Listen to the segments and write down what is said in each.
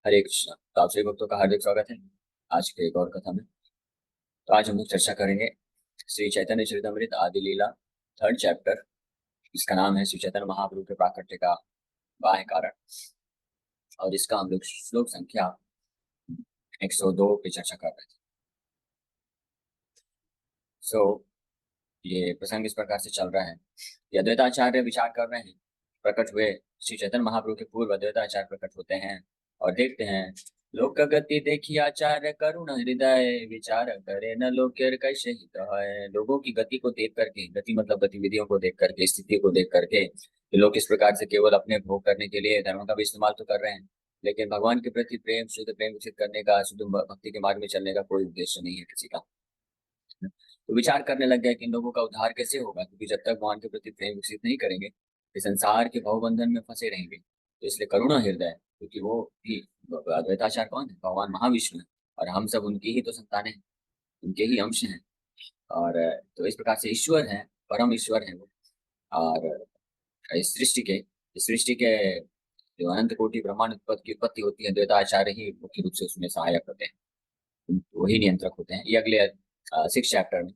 हरे कृष्णा। तो आप सभी भक्तों का हार्दिक स्वागत है आज के एक और कथा में। तो आज हम लोग चर्चा करेंगे श्री चैतन्य चरितमृत आदि लीला, थर्ड चैप्टर। इसका नाम है श्री चैतन्य महाप्रभु के प्राकट्य का बाह्य कारण, और इसका हम लोग श्लोक संख्या 102 पे चर्चा कर रहे थे। सो ये प्रसंग इस प्रकार से चल रहा है कि अद्वैताचार्य विचार कर रहे हैं। प्रकट हुए श्री चैतन्य महाप्रभु के पूर्व अद्वैताचार्य प्रकट होते हैं और देखते हैं, लोक गति देखी आचार्य करुण हृदय, विचार करे न लोकेर कैसे हित है। लोगों की गति को देख करके, गति मतलब गतिविधियों को देख करके, स्थिति को देख करके, कि लोग इस प्रकार से केवल अपने भोग करने के लिए धर्म का भी इस्तेमाल तो कर रहे हैं, लेकिन भगवान के प्रति प्रेम, शुद्ध प्रेम विकसित करने का, शुद्ध भक्ति के मार्ग में चलने का कोई उद्देश्य नहीं है किसी का। तो विचार करने लग गए कि इन लोगों का उद्धार कैसे होगा, क्योंकि जब तक भगवान के प्रति प्रेम विकसित नहीं करेंगे ये संसार के भवबंधन में फंसे रहेंगे। तो इसलिए करुणा हृदय, क्योंकि वो भी अद्वैताचार्य कौन है, भगवान महाविष्णु है, और हम सब उनकी ही तो संतानें हैं, उनके ही अंश हैं। और तो इस प्रकार से ईश्वर है, परम ईश्वर है वो। और इस सृष्टि के जो अनंत कोटि ब्रह्मांड की उत्पत्ति होती है, अद्वैताचार्य ही मुख्य रूप से उसमें सहायक होते हैं, वही नियंत्रक होते हैं। ये अगले 6 चैप्टर में,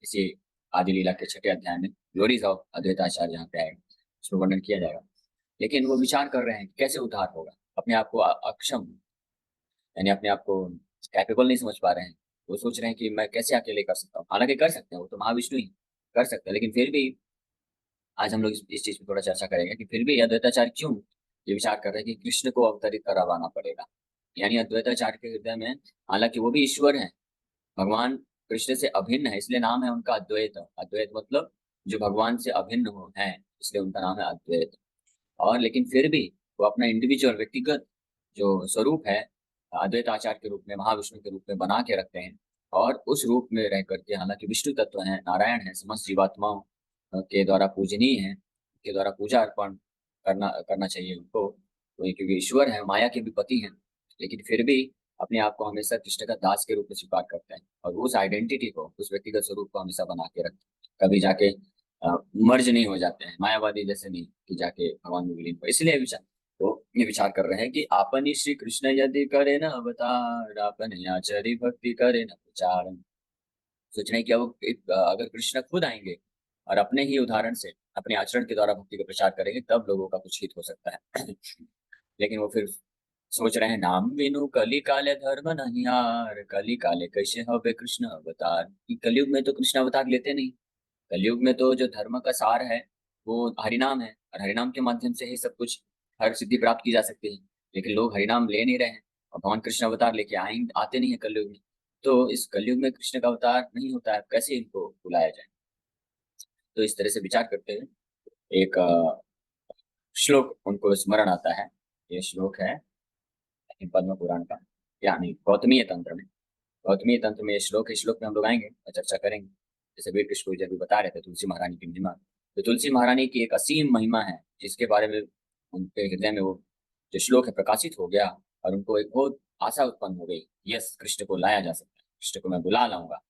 इसी आदि लीला के 6 अध्याय में ग्लोरीज ऑफ अद्वैताचार्य जहाँ पे आएगा उसमें वर्णन किया जाएगा। लेकिन वो विचार कर रहे हैं कि कैसे उद्धार होगा। अपने आप को अक्षम, यानी अपने आप को कैपेबल नहीं समझ पा रहे हैं। वो सोच रहे हैं कि मैं कैसे अकेले कर सकता हूँ, हालांकि कर सकते हैं, वो तो महाविष्णु ही कर सकते हैं। लेकिन फिर भी आज हम लोग इस चीज पे थोड़ा चर्चा करेंगे कि फिर भी अद्वैताचार्य क्यों ये विचार कर रहे हैं कि कृष्ण को अवतरित करवाना पड़ेगा। यानी अद्वैताचार्य के हृदय में, हालांकि वो भी ईश्वर है, भगवान कृष्ण से अभिन्न है, इसलिए नाम है उनका अद्वैत। अद्वैत मतलब जो भगवान से अभिन्न हो है, इसलिए उनका नाम है अद्वैत। और लेकिन फिर भी वो अपना इंडिविजुअल, व्यक्तिगत जो स्वरूप है, अद्वैत आचार्य के रूप में, महाविष्णु के रूप में बना के रखते हैं। और उस रूप में रह करके, हालांकि विष्णु तत्व है, नारायण है, समस्त जीवात्माओं के द्वारा पूजनीय है, के द्वारा पूजा अर्पण करना करना चाहिए उनको, तो क्योंकि ईश्वर है, माया के भी पति हैं, लेकिन फिर भी अपने आप को हमेशा कृष्ण का दास के रूप में स्वीकार करते हैं, और उस आइडेंटिटी को, उस व्यक्तिगत स्वरूप को हमेशा बना के रखते हैं। कभी जाके मर्ज नहीं हो जाते हैं, मायावादी जैसे नहीं कि जाके भगवान में विलीन हो। इसलिए विचार, तो ये विचार कर रहे हैं कि आपन ही श्री कृष्ण यदि करे न अवतार, आपन आचरी भक्ति करे न प्रचार। सोच रहे हैं कि अब अगर कृष्ण खुद आएंगे और अपने ही उदाहरण से, अपने आचरण के द्वारा भक्ति का प्रचार करेंगे, तब लोगों का कुछ हित हो सकता है। लेकिन वो फिर सोच रहे हैं, नाम बिनु कली काले धर्म नहीं हार, कली काले कैसे हवे कृष्ण अवतार। कि कलयुग में तो कृष्ण अवतार लेते नहीं। कलयुग में तो जो धर्म का सार है वो हरिनाम है, और हरिनाम के माध्यम से ही सब कुछ, हर सिद्धि प्राप्त की जा सकती है। लेकिन लोग हरिनाम ले नहीं रहे हैं, और भगवान कृष्ण अवतार लेके आते नहीं है कलयुग में। तो इस कलयुग में कृष्ण का अवतार नहीं होता है, कैसे इनको बुलाया जाए। तो इस तरह से विचार करते हुए एक श्लोक उनको स्मरण आता है। ये श्लोक है पद्म पुराण का, यानी गौतमीय तंत्र में। गौतमीय तंत्र में ये श्लोक है। श्लोक में हम लोग आएंगे और चर्चा करेंगे। जैसे वीर कृष्ण जी अभी बता रहे थे तुलसी महारानी की महिमा, तो तुलसी महारानी की एक असीम महिमा है, जिसके बारे में उनके हृदय में वो जो श्लोक है प्रकाशित हो गया, और उनको एक बहुत आशा उत्पन्न हो गई, यस कृष्ण को लाया जा सकता है, कृष्ण को मैं बुला लाऊंगा।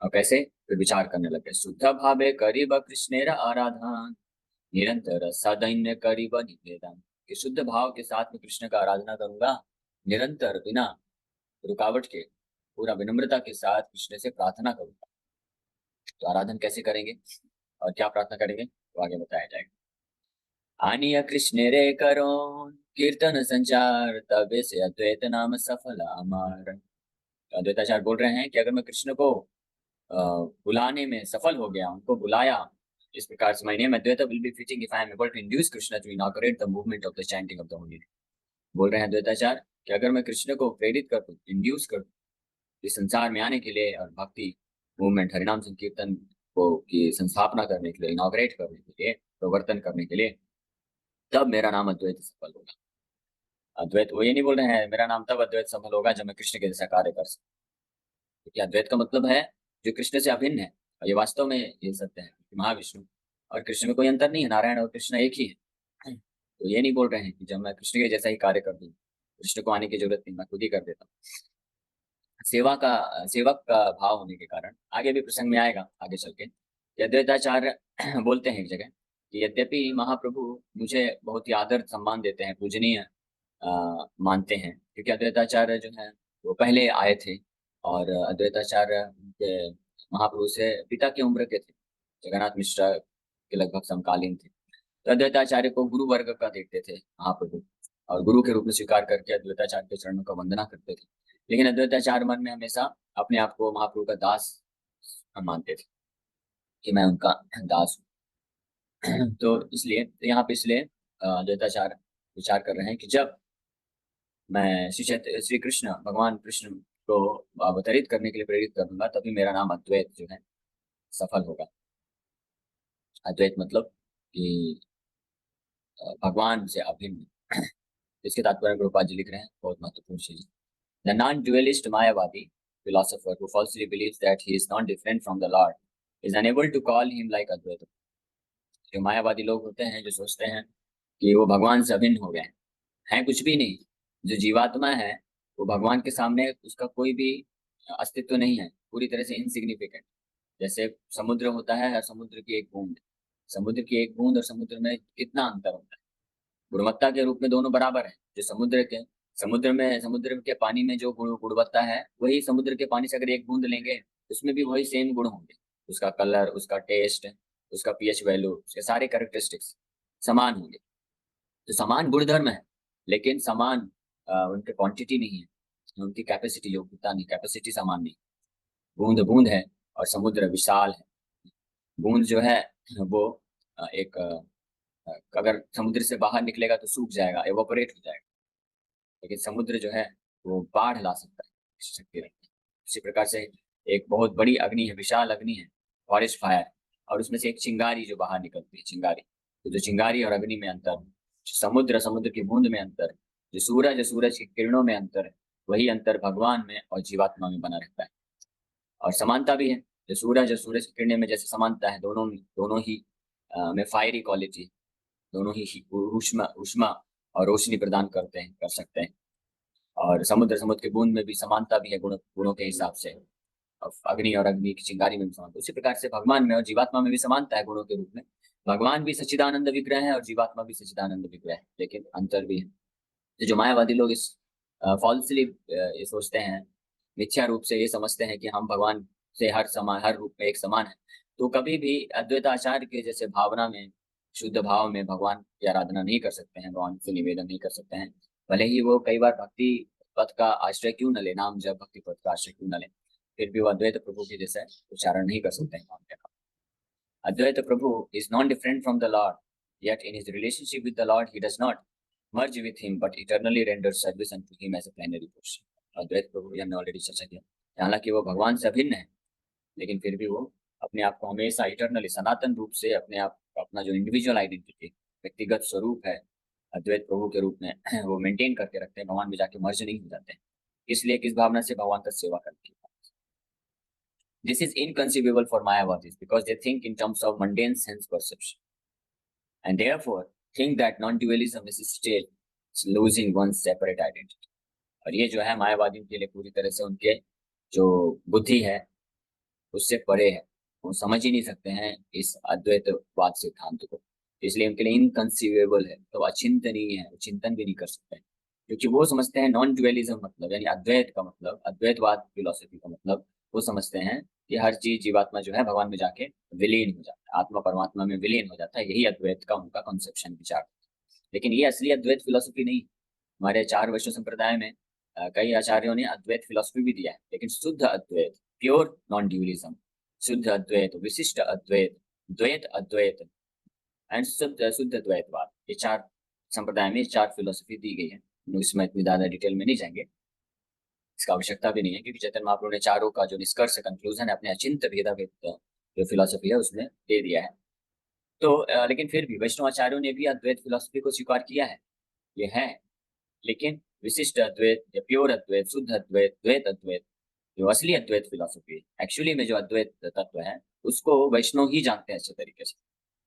और कैसे, फिर विचार करने लगे, शुद्ध भावे करीब कृष्णेर आराधन, निरंतर सदैन्य करीब निवेदन। कि शुद्ध भाव के साथ में कृष्ण का आराधना करूंगा, निरंतर बिना रुकावट के, पूरा विनम्रता के साथ कृष्ण से प्रार्थना करूंगा। तो आराधन कैसे करेंगे और क्या प्रार्थना करेंगे, तो आगे बताया जाएगा। आनिया कृष्ण रे करो कीर्तन संचार, तबे से अद्वैत नाम सफल अमर। तो अद्वैताचार्य बोल रहे हैं कि अगर मैं कृष्ण को बुलाने में सफल हो गया, उनको बुलाया इस प्रकार से, my name Advaita will be fitting if I am able to induce Krishna to inaugurate the movement of the chanting of the holy name। बोल रहे हैं अद्वैताचार्य कि अगर मैं कृष्ण को प्रेरित कर दूं, इंड्यूस कर दूं इस संसार में आने के लिए, और भक्ति मूवमेंट, हरिनाम संकीर्तन को की संस्थापना करने के लिए, इनॉग्रेट करने के लिए, प्रवर्तन करने के लिए, तब मेरा नाम अद्वैत सफल होगा। अद्वैत, वो ये नहीं बोल रहे हैं मेरा नाम तब अद्वैत सफल होगा जब मैं कृष्ण के जैसा कार्य कर सकूं, क्योंकि अद्वैत का मतलब है जो कृष्ण से अभिन्न है। और ये वास्तव में ये सत्य है कि महाविष्णु और कृष्ण में कोई अंतर नहीं है, नारायण और कृष्ण एक ही है। तो ये नहीं बोल रहे हैं कि जब मैं कृष्ण के जैसा ही कार्य कर दूं, कृष्ण को आने की जरूरत नहीं, मैं खुद ही कर देता हूँ। सेवक का भाव होने के कारण, आगे भी प्रसंग में आएगा आगे चल के, कि अद्वैताचार्य बोलते हैं एक जगह कि यद्यपि महाप्रभु मुझे बहुत ही आदर सम्मान देते हैं, पूजनीय मानते हैं, क्योंकि अद्वैताचार्य जो है वो पहले आए थे और अद्वैताचार्य उनके महाप्रभु से पिता की उम्र के थे, जगन्नाथ मिश्रा के लगभग समकालीन थे। तो अद्वैताचार्य को गुरु वर्ग का देखते थे महाप्रभु, और गुरु के रूप में स्वीकार करके अद्वैताचार्य के चरणों का वंदना करते थे। लेकिन अद्वैताचार्य मन में हमेशा अपने आप को महाप्रभु का दास मानते थे कि मैं उनका दास हूँ। तो इसलिए यहाँ पे इसलिए अद्वैताचार्य विचार कर रहे हैं कि जब मैं श्री कृष्ण भगवान कृष्ण को अवतरित करने के लिए प्रेरित करूंगा, तभी मेरा नाम अद्वैत जो है सफल होगा। अद्वैत मतलब कि भगवान से अभिन्न। इसके तात्पर्य प्रभुपाद जी लिख रहे हैं, बहुत महत्वपूर्ण चीज। द नॉन ड्यूअलिस्ट मायावादी philosopher who falsely believes that he is not different from the Lord is unable to call him like Advaita। जो मायावादी लोग होते हैं, जो सोचते हैं कि वो भगवान से अभिन्न हो गए हैं कुछ भी नहीं, जो जीवात्मा है वो भगवान के सामने उसका कोई भी अस्तित्व नहीं है, पूरी तरह से इनसिग्निफिकेंट। जैसे समुद्र होता है और समुद्र की एक बूंद, समुद्र की एक बूंद और समुद्र में कितना अंतर होता है। गुणवत्ता के रूप में दोनों बराबर है। जो समुद्र के पानी में जो गुणवत्ता है, वही समुद्र के पानी से अगर एक बूंद लेंगे उसमें भी वही सेम गुण होंगे। उसका कलर, उसका टेस्ट, उसका पीएच वैल्यू, उसके सारे कैरेक्टरिस्टिक्स समान होंगे। तो समान गुणधर्म है, लेकिन समान उनके क्वांटिटी नहीं है, उनकी कैपेसिटी, योग्यता नहीं, कैपेसिटी समान नहीं। बूंद बूंद है और समुद्र विशाल है। बूंद जो है वो एक अगर समुद्र से बाहर निकलेगा तो सूख जाएगा, एवोपरेट हो जाएगा। लेकिन समुद्र जो है वो बाढ़ ला सकता है, शक्ति रखता है। इसी प्रकार से एक बहुत बड़ी अग्नि है, विशाल अग्नि है, फॉरेस्ट फायर, और उसमें से एक चिंगारी जो बाहर निकलती है, चिंगारी। तो जो चिंगारी और अग्नि में अंतर, समुद्र की बूंद में अंतर, जो सूरज की किरणों में अंतर है, वही अंतर भगवान में और जीवात्मा में बना रहता है। और समानता भी है, जो सूरज की किरणें में जैसे समानता है, दोनों ही में फायरी क्वालिटी, दोनों ही ऊष्मा ऊष्मा और रोशनी प्रदान कर सकते हैं। और समुद्र की बूंद में भी समानता भी है, गुणों के हिसाब से। अग्नि और अग्नि की चिंगारी में भी समानता। उसी प्रकार से भगवान में और जीवात्मा में भी समानता है गुणों के रूप में। भगवान भी सच्चिदानंद विग्रह है और जीवात्मा भी सच्चिदानंद विग्रह है, लेकिन अंतर भी है। तो जो मायावादी लोग इस फॉल्सली ये सोचते हैं, मिथ्या रूप से ये समझते हैं कि हम भगवान से हर रूप में एक समान है, तो कभी भी अद्वैताचार्य के जैसे भावना में, शुद्ध भाव में भगवान की आराधना नहीं कर सकते हैं, भगवान से निवेदन नहीं कर सकते हैं। भले ही वो कई बार भक्ति पथ का आश्रय क्यों न ले, नाम जब भक्ति पथ का आश्रय क्यों न ले, फिर भी वो अद्वैत प्रभु के जैसे उच्चारण नहीं कर सकते हैं नाम का। अद्वैत प्रभु is not different from the Lord, yet in his relationship with the Lord he does not merge with him but eternally renders service unto him as a plenary portion। अद्वैत प्रभु हमने ऑलरेडी चर्चा किया, हालांकि वो भगवान से अभिन्न है, लेकिन फिर भी वो अपने आप को हमेशा इटरनली, सनातन रूप से अपने आप, अपना जो इंडिविजुअल आइडेंटिटी, व्यक्तिगत स्वरूप है अद्वैत प्रभु के रूप में वो मेंटेन करके रखते हैं, भगवान में जाके मर्ज नहीं हो जाते हैं। इसलिए किस भावना से भगवान का सेवा करते हैं। This is inconceivable for Mayavadis because they think in terms of mundane sense perception and therefore think that non-dualism necessitates losing one's separate identity। और ये जो है मायावादियों के लिए पूरी तरह से उनके जो बुद्धि है उससे परे है, वो समझ ही नहीं सकते हैं इस अद्वैतवाद सिद्धांत को। इसलिए उनके लिए इनकंसीवेबल है, तो अचिंतनीय है, चिंतन भी नहीं कर सकते, क्योंकि वो समझते हैं नॉन ड्युअलिज्म मतलब, यानी अद्वैत का मतलब, अद्वैतवाद फिलोसफी का मतलब, वो समझते हैं कि हर चीज जीवात्मा जो है भगवान में जाके विलीन हो जाता है, आत्मा परमात्मा में विलीन हो जाता है। यही अद्वैत का उनका कॉन्सेप्शन, विचार। लेकिन ये असली अद्वैत फिलोसफी नहीं। हमारे 4 वैष्णव संप्रदाय में कई आचार्यों ने अद्वैत फिलोसफी भी दिया है, लेकिन शुद्ध अद्वैत, प्योर नॉन ड्यूअलिज्म, शुद्ध अद्वैत, विशिष्ट अद्वैत, द्वैत अद्वैत एंड शुद्ध द्वैतवाद, ये 4 संप्रदाय में 4 फिलोसफी दी गई है। इसमें इतनी ज्यादा डिटेल में नहीं जाएंगे, इसका आवश्यकता भी नहीं है, क्योंकि चैतन्य महाप्रभु ने चारों का जो निष्कर्ष, कंक्लूजन है अपने अचिंत्य भेदाभेद जो फिलोसफी है उसमें दे दिया है। तो लेकिन फिर भी वैष्णव आचार्यों ने भी अद्वैत फिलोसफी को स्वीकार किया है, ये है। लेकिन विशिष्ट अद्वैत या प्योर अद्वैत, शुद्ध अद्वैत, द्वैत अद्वैत, जो असली अद्वैत फिलोसफी है, एक्चुअली में जो अद्वैत तत्व है, उसको वैष्णव ही जानते हैं अच्छे तरीके से।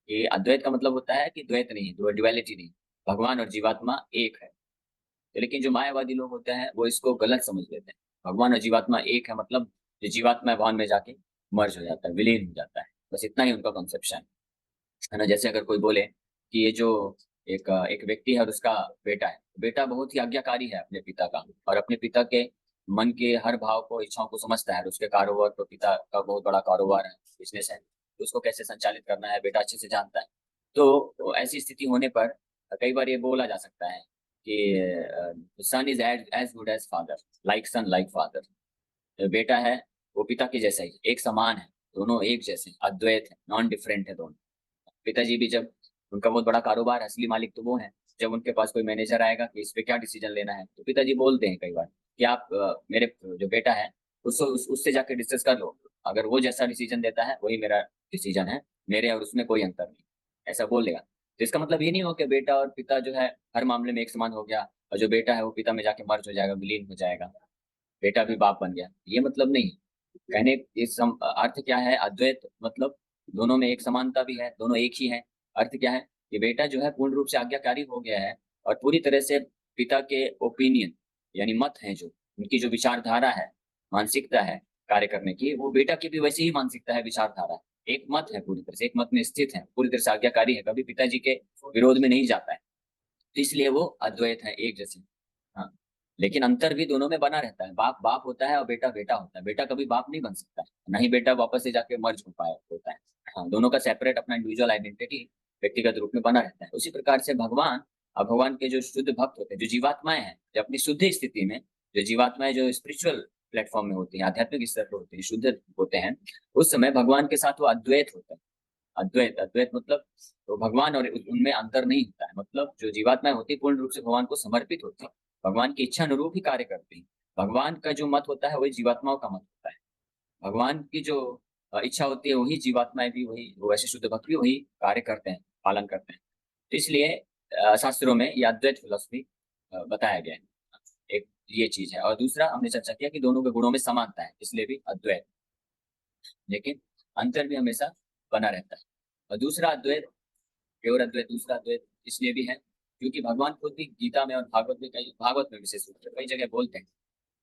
ये अद्वैत का मतलब होता है कि द्वैत नहीं, ड्युअलिटी नहीं, भगवान और जीवात्मा एक है। तो लेकिन जो मायावादी लोग होते हैं वो इसको गलत समझ लेते हैं। भगवान और जीवात्मा एक है मतलब जो जीवात्मा है भगवान में जाके मर्ज हो जाता है, विलीन हो जाता है, बस इतना ही उनका कॉन्सेप्शन है ना। जैसे अगर कोई बोले कि ये जो एक व्यक्ति है और उसका बेटा है। बेटा बहुत ही आज्ञाकारी है अपने पिता का, और अपने पिता के मन के हर भाव को, इच्छाओं को समझता है। और उसके कारोबार को, पिता का बहुत बड़ा कारोबार है, बिजनेस है, तो उसको कैसे संचालित करना है बेटा अच्छे से जानता है। तो ऐसी स्थिति होने पर कई बार ये बोला जा सकता है कि son is as good as father, like son like father. बेटा है वो पिता के जैसा ही, एक समान है, दोनों एक जैसे, अद्वैत है, नॉन डिफरेंट है दोनों। पिताजी भी जब, उनका बहुत बड़ा कारोबार है, असली मालिक तो वो है। जब उनके पास कोई मैनेजर आएगा कि इस पे क्या डिसीजन लेना है, तो पिताजी बोलते हैं कई बार कि आप मेरे जो बेटा है उससे जाके डिस्कस कर लो, अगर वो जैसा डिसीजन देता है वही मेरा डिसीजन है, मेरे और उसमें कोई अंतर नहीं, ऐसा बोलेगा। तो इसका मतलब ये नहीं हो कि बेटा और पिता जो है हर मामले में एक समान हो गया, और जो बेटा है वो पिता में जाके मर्ज हो जाएगा, विलीन हो जाएगा, बेटा भी बाप बन गया, ये मतलब नहीं। कहने अर्थ क्या है अद्वैत, मतलब दोनों में एक समानता भी है, दोनों एक ही है। अर्थ क्या है कि बेटा जो है पूर्ण रूप से आज्ञाकारी हो गया है, और पूरी तरह से पिता के ओपिनियन, यानी मत है, जो उनकी जो विचारधारा है, मानसिकता है कार्य करने की, वो बेटा की भी वैसी ही मानसिकता है, विचारधारा है। एक मत है, पूरी तरह से एक मत में स्थित है, पूरी तरह से आज्ञाकारी है, कभी पिताजी के विरोध में नहीं जाता है। तो इसलिए वो अद्वैत है, एक जैसे। हाँ, लेकिन अंतर भी दोनों में बना रहता है। बाप बाप होता है और बेटा बेटा होता है। बेटा कभी बाप नहीं बन सकता है, ना ही बेटा वापस से जाके मर्ज हो पाया होता है। हाँ, दोनों का सेपरेट अपना इंडिविजुअल आइडेंटिटी व्यक्तिगत रूप में बना रहता है। उसी प्रकार से भगवान और भगवान के जो शुद्ध भक्त होते हैं, जो जीवात्माएं हैं, जो अपनी शुद्ध स्थिति में, जो जीवात्माएं जो स्पिरिचुअल प्लेटफॉर्म में होती है, आध्यात्मिक स्तर पर होती है, शुद्ध होते हैं, उस समय भगवान के साथ वो अद्वैत होता है। अद्वैत, अद्वैत मतलब तो भगवान और उनमें अंतर नहीं होता है। मतलब जो जीवात्माएं होती है पूर्ण रूप से भगवान को समर्पित होती है, भगवान की इच्छा अनुरूप ही कार्य करती है। भगवान का जो मत होता है वही जीवात्माओं का मत होता है। भगवान की जो इच्छा होती है वही जीवात्माएं भी, वही वो वैसे शुद्ध भक्त भी वही कार्य करते हैं, पालन करते हैं। तो इसलिए शास्त्रों में ये अद्वैत फिलोसफी बताया गया है। एक ये चीज है, और दूसरा हमने चर्चा किया कि दोनों के गुणों में समानता है, इसलिए भी अद्वैत, लेकिन अंतर भी हमेशा बना रहता है। और दूसरा अद्वैत, केवल अद्वैत, दूसरा अद्वैत इसलिए भी है क्योंकि भगवान खुद भी गीता में और भागवत में विशेष रूप से कई जगह बोलते हैं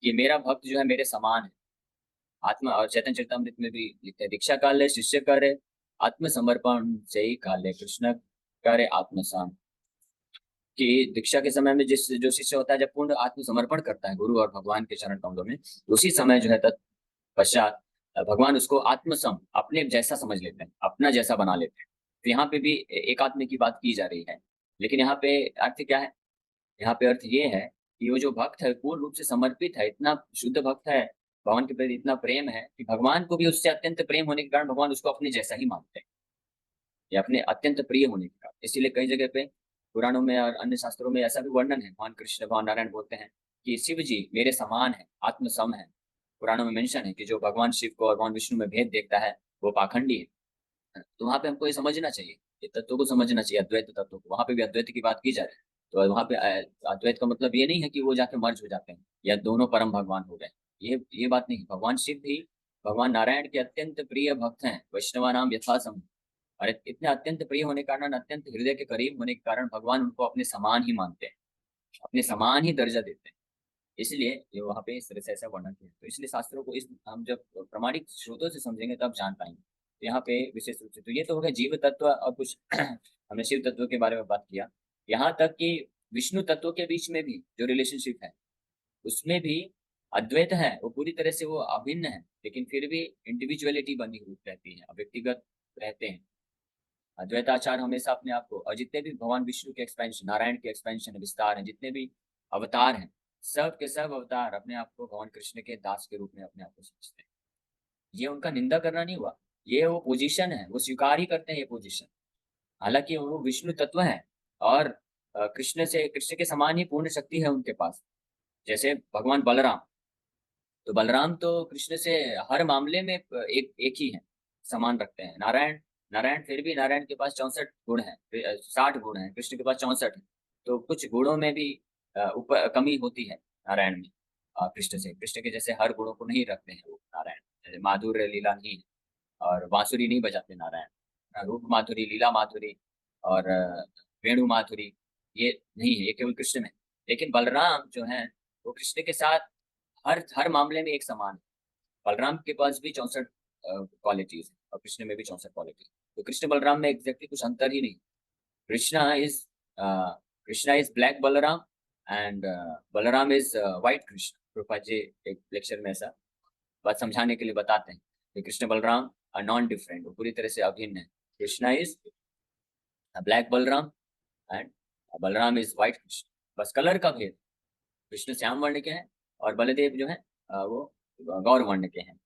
कि मेरा भक्त जो है मेरे समान है। आत्मा, और चैतन्य चरितमृत में भी लिखते हैं, दीक्षा काले शिष्य करे आत्मसमर्पण से ही काले कृष्ण करे आत्मसाम। कि दीक्षा के समय में जिस जो शिष्य होता है, जब पूर्ण आत्मसमर्पण करता है गुरु और भगवान के चरण कमलों में, उसी समय जो है तत्पश्चात भगवान उसको आत्मसम, अपने जैसा समझ लेते हैं, अपना जैसा बना लेते हैं। तो यहाँ पे भी एकात्म की बात की जा रही है, लेकिन यहाँ पे अर्थ क्या है? यहाँ पे अर्थ ये है कि वो जो भक्त है पूर्ण रूप से समर्पित है, इतना शुद्ध भक्त है, भगवान के प्रति इतना प्रेम है कि भगवान को भी उससे अत्यंत प्रेम होने के कारण भगवान उसको अपने जैसा ही मानते हैं, या अपने अत्यंत प्रिय होने के कारण। इसीलिए कई जगह पे पुराणों में और अन्य शास्त्रों में ऐसा भी वर्णन है, भगवान कृष्ण भगवान नारायण बोलते हैं कि शिव जी मेरे समान है, आत्मसम है। पुराणों में मेंशन है कि जो भगवान शिव को और भगवान विष्णु में भेद देखता है वो पाखंडी है। तो वहां पे हमको ये समझना चाहिए, ये तत्व को समझना चाहिए, अद्वैत तत्व को। वहां पे भी अद्वैत की बात की जा रही है, तो वहां पे अद्वैत का मतलब ये नहीं है कि वो जाके मर्ज हो जाते हैं या दोनों परम भगवान हो गए। ये बात नहीं। भगवान शिव भी भगवान नारायण के अत्यंत प्रिय भक्त हैं, वैष्णवा नाम यथासम। और इतने अत्यंत प्रिय होने के कारण, अत्यंत हृदय के करीब होने के कारण भगवान उनको अपने समान ही मानते हैं, अपने समान ही दर्जा देते हैं। इसलिए ये वहां पे इस तरह से ऐसा वर्णन किया। तो इसलिए शास्त्रों को इस हम जब प्रमाणिक स्रोतों से समझेंगे तब जान पाएंगे। तो यहाँ पे विशेष रूप से तो ये तो हो गया जीव तत्व, और कुछ हमने शिव तत्व के बारे में बात किया। यहाँ तक कि विष्णु तत्व के बीच में भी जो रिलेशनशिप है, उसमें भी अद्वैत है, वो पूरी तरह से वो अभिन्न है, लेकिन फिर भी इंडिविजुअलिटी बनी हुई रहती है, व्यक्तिगत रहते हैं। अद्वैताचार हमेशा अपने आप को, और जितने भी भगवान विष्णु के एक्सपेंशन, नारायण के एक्सपेंशन विस्तार हैं, जितने भी अवतार हैं, सब के सब अवतार अपने आप को भगवान कृष्ण के दास के रूप में अपने आप को समझते हैं। ये उनका निंदा करना नहीं हुआ, ये वो पोजीशन है, वो स्वीकार ही करते हैं ये पोजीशन। हालांकि वो विष्णु तत्व है, और कृष्ण के समान ही पूर्ण शक्ति है उनके पास। जैसे भगवान बलराम, तो बलराम तो कृष्ण से हर मामले में एक ही है, समान रखते हैं। नारायण, नारायण फिर भी नारायण के पास 64 गुण है, 60 गुण है, कृष्ण के पास 64 है। तो कुछ गुणों में भी ऊपर कमी होती है नारायण में, कृष्ण से। कृष्ण के जैसे हर गुणों को नहीं रखते हैं वो नारायण, जैसे माधुर्य लीला नहीं है, और बांसुरी नहीं बजाते नारायण, रूप माधुरी, लीला माधुरी, और वेणु माधुरी, ये नहीं है, ये केवल कृष्ण में। लेकिन बलराम जो है वो कृष्ण के साथ हर हर मामले में एक समान है। बलराम के पास भी 64 क्वालिटीज है, और कृष्ण में भी 64 क्वालिटी। तो कृष्ण बलराम में एग्जैक्टली कुछ अंतर ही नहीं। Krishna is Krishna is black Balram and Balram is white Krishna. Prabhupada ji एक लेक्चर में ऐसा बात समझाने के लिए बताते हैं कि Krishna Balram are non different, वो पूरी तरह से अभिन्न है। Krishna is black Balram and Balram is white Krishna, बस कलर का भेद। कृष्ण श्याम वर्ण के हैं और बलदेव जो है वो गौर वर्ण के हैं,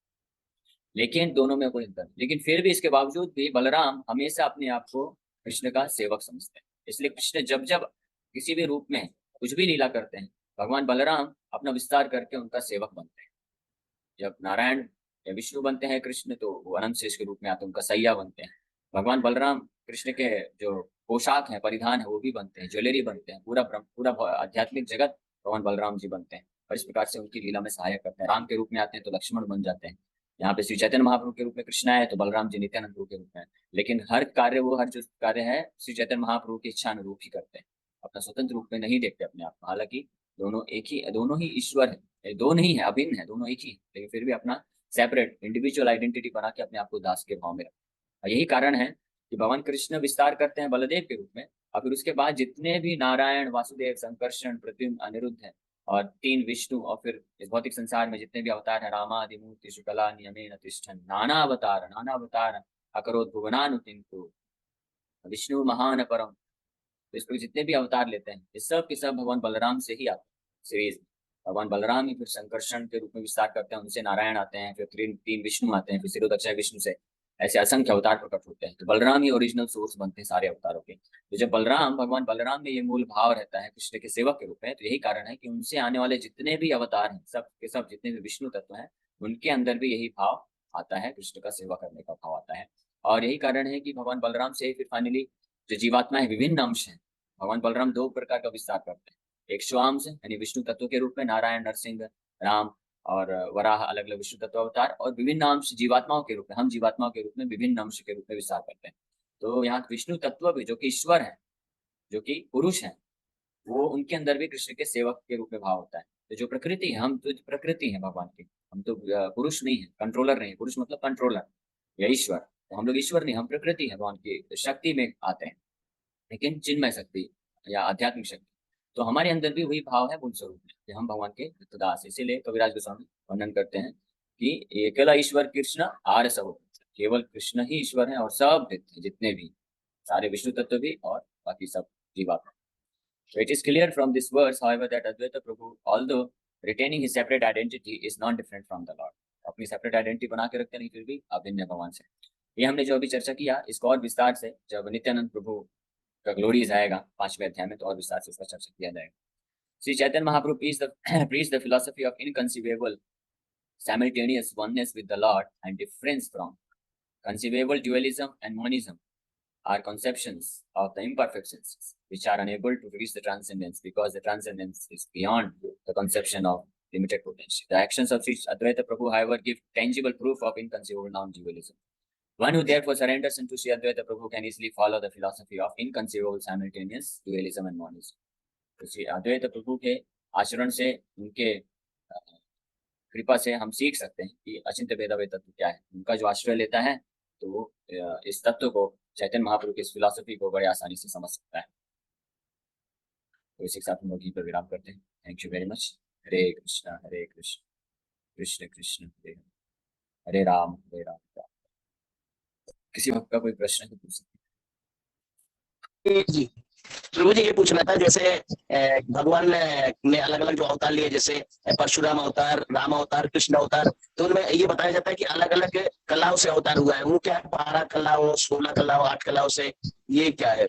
लेकिन दोनों में कोई अंतर नहीं। लेकिन फिर भी इसके बावजूद भी बलराम हमेशा अपने आप को कृष्ण का सेवक समझते हैं। इसलिए कृष्ण जब जब किसी भी रूप में कुछ भी लीला करते हैं, भगवान बलराम अपना विस्तार करके उनका सेवक बनते हैं। जब नारायण या विष्णु बनते हैं कृष्ण, तो वो अनंत शेष के रूप में आते हैं, उनका सैया बनते हैं। भगवान बलराम कृष्ण के जो पोशाक है, परिधान है, वो भी बनते हैं, ज्वेलरी बनते हैं। पूरा आध्यात्मिक जगत भगवान बलराम जी बनते हैं और इस प्रकार से उनकी लीला में सहायक करते हैं। राम के रूप में आते हैं तो लक्ष्मण बन जाते हैं। यहाँ पे श्री चैतन्य महाप्रभु के रूप में कृष्ण आए तो बलराम जी नित्यानंद प्रभु के रूप में। लेकिन हर कार्य वो हर जो कार्य है श्री चैतन्य महाप्रभु की इच्छा अनुरूप ही करते हैं, अपना स्वतंत्र रूप में नहीं देखते अपने आप को। हालांकि दोनों एक ही, दोनों ही ईश्वर है, दो नहीं है, अभिन्न है, दोनों एक ही है, लेकिन फिर भी अपना सेपरेट इंडिविजुअल आइडेंटिटी बना के अपने आप को दास के भाव में रखते हैं। यही कारण है कि भगवान कृष्ण विस्तार करते हैं बलदेव के रूप में, और फिर उसके बाद जितने भी नारायण, वासुदेव, संकर्षण, प्रद्युम्न, अनिरुद्ध है और 3 विष्णु, और फिर इस भौतिक संसार में जितने भी अवतार है, रामादि मूर्ति शुक्ला नियमेन तिष्ठन् नाना अवतार अकरोत् भुवनानुतिन्तु विष्णु महान परम। तो इस पर जितने भी अवतार लेते हैं ये सब के सब भगवान बलराम से ही आते हैं सीरीज। भगवान बलराम ही फिर संकर्षण के रूप में विस्तार करते हैं, उनसे नारायण आते हैं, फिर 3 विष्णु आते हैं, फिर सिरोदक्षय विष्णु से ऐसे असंख्य अवतार प्रकट होते हैं। तो बलराम ही ओरिजिनल सोर्स बनते हैं सारे अवतारों के। तो जब भगवान बलराम में ये मूल भाव रहता है कृष्ण के सेवक के रूप में, तो यही कारण है कि उनसे आने वाले जितने भी अवतार हैं, सब के सब जितने भी विष्णु तत्व हैं, उनके अंदर भी यही भाव आता है, कृष्ण का सेवा करने का भाव आता है। और यही कारण है कि भगवान बलराम से फिर फाइनली जो जीवात्मा है, विभिन्न अंश है, भगवान बलराम 2 प्रकार का विस्तार करते हैं। एक स्वांश यानी विष्णु तत्व के रूप में नारायण, नरसिंह, राम और वराह, अलग अलग विष्णु तत्व अवतार, और विभिन्न अंश जीवात्माओं के रूप में, हम जीवात्माओं के रूप में विभिन्न अंश के रूप में विस्तार करते हैं। तो यहाँ विष्णु तत्व भी जो कि ईश्वर है, जो कि पुरुष है, वो उनके अंदर भी कृष्ण के सेवक के रूप में भाव होता है। तो जो प्रकृति है, हम तो प्रकृति है भगवान की, हम तो पुरुष नहीं है, कंट्रोलर नहीं है। पुरुष मतलब कंट्रोलर या ईश्वर, तो हम लोग ईश्वर नहीं, हम प्रकृति है, भगवान की शक्ति में आते हैं, लेकिन चिन्मय शक्ति या आध्यात्मिक शक्ति। तो हमारे अंदर भी वही भाव है मूल स्वरूप में कि हम भगवान के दास। इसीलिए कविराज गोस्वामी वर्णन करते हैं कि अकेला ईश्वर कृष्ण आर्य सब, केवल कृष्ण ही ईश्वर है और सब जितने भी सारे विष्णु तत्व भी और बाकी सब जीवात्मा। So it is clear from this verse, however, that Advaita Prabhu, although retaining his separate identity, is not different from the Lord. अपनी सेपरेट आइडेंटिटी बना के रखते नहीं, फिर भी अभिन्न भगवान से। ये हमने जो अभी चर्चा किया, इसको और विस्तार से जब नित्यानंद प्रभु का ग्लोरीज आएगा 5वें अध्याय में, तो और विस्तार से इसका चर्चा किया जाएगा। Shri Chaitanya Mahaprabhu preached the philosophy of inconceivable simultaneous oneness with the Lord and difference from conceivable dualism and monism are conceptions of the imperfect senses, which are unable to reach the transcendence because the transcendence is beyond the conception of limited potential. The actions of Sri Advaita Prabhu, however, give tangible proof of inconceivable non-dualism. One who therefore surrenders into Sri Advaita Prabhu can easily follow the philosophy of inconceivable simultaneous dualism and monism. तो श्री अद्वैत प्रभु के आचरण से, उनके कृपा से हम सीख सकते हैं कि अचिंत्य भेदाभेद तत्व क्या है। उनका जो आश्रय लेता है तो वो इस तत्व को, चैतन्य महाप्रभु की इस फिलॉसफी को बड़े आसानी से समझ सकता है। तो इसी के साथ हम लोग यहीं पर विराम करते हैं। Thank you very much. Hare Krishna Krishna Krishna Hare Hare Ram Hare Ram. किसी भक्त का कोई प्रश्न है तो पूछ सकते जी प्रभु जी, ये पूछना था, जैसे भगवान ने अलग अलग जो अवतार लिए, जैसे परशुराम अवतार, राम अवतार, कृष्ण अवतार, तो उनमें ये बताया जाता है कि अलग अलग कलाओं से अवतार हुआ है। वो क्या है? 12 कलाओं, 16 कलाओं, 8 कलाओं से, ये क्या है?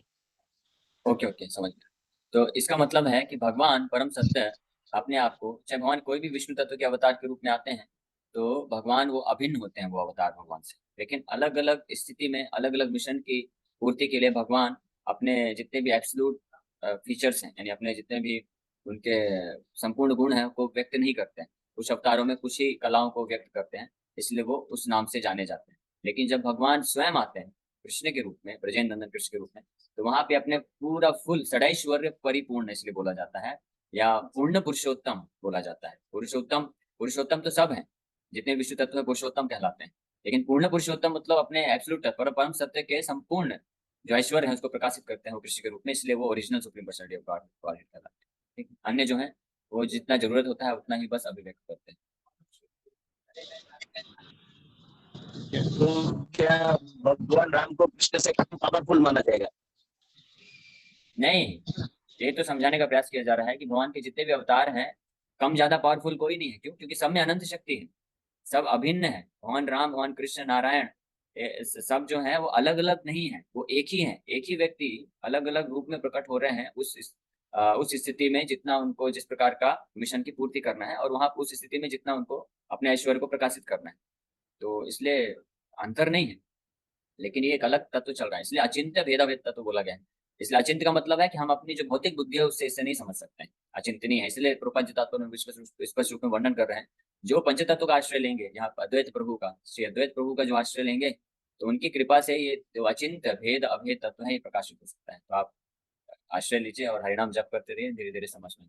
ओके समझ गया। तो इसका मतलब है कि भगवान परम सत्य अपने आप को, चाहे भगवान कोई भी विष्णु तत्व के अवतार के रूप में आते हैं, तो भगवान वो अभिन्न होते हैं, वो अवतार भगवान से। लेकिन अलग अलग स्थिति में अलग अलग मिशन की पूर्ति के लिए भगवान अपने जितने भी एब्सोल्यूट फीचर्स हैं, यानी अपने जितने भी उनके संपूर्ण गुण हैं, को व्यक्त नहीं करते हैं। कुछ अवतारों में कुछ ही कलाओं को व्यक्त करते हैं, इसलिए वो उस नाम से जाने जाते हैं। लेकिन जब भगवान स्वयं आते हैं कृष्ण के रूप में, ब्रजेंद्र नंदन कृष्ण के रूप में, तो वहां पे अपने पूरा फुल षडैश्वर्य परिपूर्ण इसलिए बोला जाता है, या पूर्ण पुरुषोत्तम बोला जाता है। पुरुषोत्तम तो सब हैं, जितने विष्णु तत्व पुरुषोत्तम कहलाते हैं, लेकिन पूर्ण पुरुषोत्तम मतलब अपने एब्सोल्यूट परम सत्य के संपूर्ण जो ऐश्वर्य है उसको प्रकाशित करते हैं वो कृष्ण के रूप में, इसलिए वो original supreme personality of God कहलाते हैं। ठीक, अन्य जो है वो जितना जरूरत होता है उतना ही बस अभिव्यक्त करते हैं। तो क्या भगवान राम को कृष्ण से कम पावरफुल माना जाएगा? नहीं, ये तो समझाने का प्रयास किया जा रहा है कि भगवान के जितने भी अवतार हैं कम ज्यादा पावरफुल कोई नहीं है। क्यों? क्योंकि सब में अनंत शक्ति है, सब अभिन्न है। भगवान राम, भगवान कृष्ण, नारायण, सब जो है वो अलग अलग नहीं है, वो एक ही है। एक ही व्यक्ति अलग अलग रूप में प्रकट हो रहे हैं उस स्थिति में जितना उनको जिस प्रकार का मिशन की पूर्ति करना है, और वहां उस स्थिति में जितना उनको अपने ऐश्वर्य को प्रकाशित करना है। तो इसलिए अंतर नहीं है, लेकिन ये एक अलग तत्व चल रहा है, इसलिए अचिंत्य भेदाभेद तत्व बोला गया है। इसलिए अचिंत्य का मतलब है कि हम अपनी जो भौतिक बुद्धि है उससे इससे नहीं समझ सकते हैं, अचिंतनीय है। इसलिए प्रपंच तत्व में स्पष्ट रूप में वर्णन कर रहे हैं। जो पंच तत्व का आश्रय लेंगे, यहाँ अद्वैत प्रभु का, श्री अद्वैत प्रभु का जो आश्रय लेंगे, तो उनकी कृपा से ये जो अचिंत्य भेद अभेद तत्व है ये प्रकाशित हो सकता है। तो आप आश्रय लीजिए और हरिनाम जप करते रहिए, धीरे धीरे समझ में